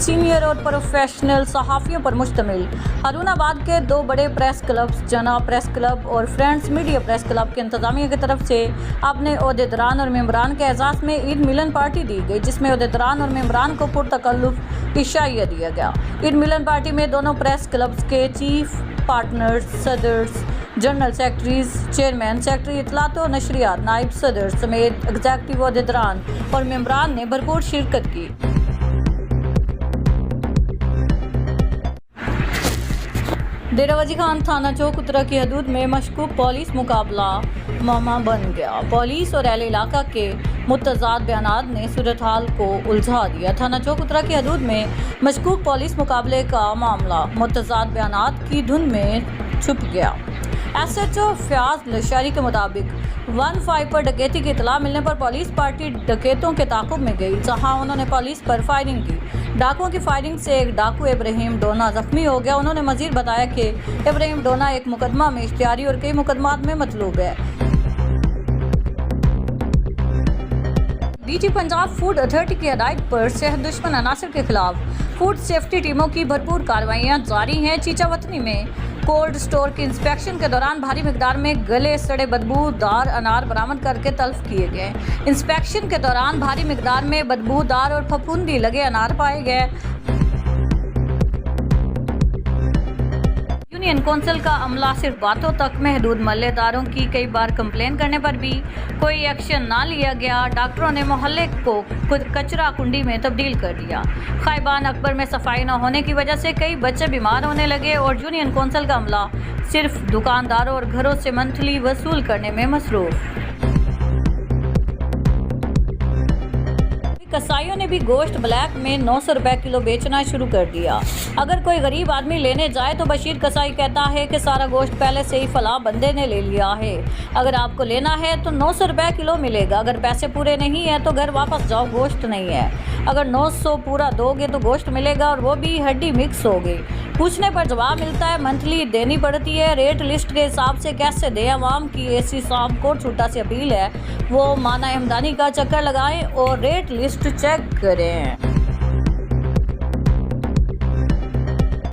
Senior और professional सहाफ़ियों पर मुश्तमिल हारूनाबाद के 2 बड़े प्रेस क्लब्स जना प्रेस क्लब और फ्रेंड्स मीडिया प्रेस क्लब की इंतजामिया की तरफ से अपने ओहदेदारान और मेंबरान के एजाज़ में ईद मिलन पार्टी दी गई, जिसमें ओहदेदारान और मेंबरान को पुरतकल्लुफ़ इशाइया दिया गया। ईद मिलन पार्टी में दोनों प्रेस क्लब्स के चीफ पार्टनर्स, सदर्स, जनरल सेक्रेटरीज, चेयरमैन, सेक्रेटरी इतलात और नशरियात, नायब सदर समेत एग्जेक्टिव ओहदेदारान और मेंबरान ने भरपूर शिरकत की। डेरा वजी खान थाना चौक उत्तरा की हदूद में मशकूक पुलिस मुकाबला मामा बन गया। पुलिस और अहले इलाका के मुतज़ाद बयानात ने सूरत हाल को उलझा दिया। थाना चौक उत्तरा की हदूद में मशकूक पुलिस मुकाबले का मामला मुतज़ाद बयानात की धुन में छुप गया। SHO फयाज लशारी के मुताबिक 15 पर डकैती की इतला मिलने पर पुलिस पार्टी डकैतों के ताक़ुब में गई, जहां उन्होंने पुलिस पर फायरिंग की। डाकुओं की फायरिंग से एक डाकू इब्राहिम डोना जख्मी हो गया। उन्होंने मजीद बताया कि इब्राहिम डोना एक मुकदमा में इश्तिहारी और कई मुकदमात में मतलूब है। DG पंजाब फूड अथॉरिटी की हिदायत पर सेहत दुश्मन अनासर के खिलाफ फूड सेफ्टी टीमों की भरपूर कार्रवाइयाँ जारी हैं। चीचा वतनी में कोल्ड स्टोर की इंस्पेक्शन के दौरान भारी मिकदार में गले सड़े बदबूदार अनार बरामद करके तल्फ किए गए। इंस्पेक्शन के दौरान भारी मिकदार में बदबूदार और फफूंदी लगे अनार पाए गए। यूनियन कौंसिल का अमला सिर्फ बातों तक महदूद, महल्लेदारों की कई बार कंप्लेन करने पर भी कोई एक्शन ना लिया गया। डॉक्टरों ने मोहल्ले को कचरा कुंडी में तब्दील कर दिया। खाइबान अकबर में सफाई न होने की वजह से कई बच्चे बीमार होने लगे और यूनियन कौंसिल का अमला सिर्फ दुकानदारों और घरों से मंथली वसूल करने में मसरूफ। कसाईयों ने भी गोश्त ब्लैक में 900 रुपए किलो बेचना शुरू कर दिया। अगर कोई गरीब आदमी लेने जाए तो बशीर कसाई कहता है कि सारा गोश्त पहले से ही फला बंदे ने ले लिया है, अगर आपको लेना है तो 900 रुपए किलो मिलेगा, अगर पैसे पूरे नहीं है तो घर वापस जाओ, गोश्त नहीं है। अगर 900 पूरा दोगे तो गोश्त मिलेगा और वो भी हड्डी मिक्स होगी। पूछने पर जवाब मिलता है मंथली देनी पड़ती है। रेट लिस्ट के हिसाब से कैसे दें? अवाम की एसी साहब को छोटा सी अपील है, वो माना हमदानी का चक्कर लगाएं और रेट लिस्ट चेक करें।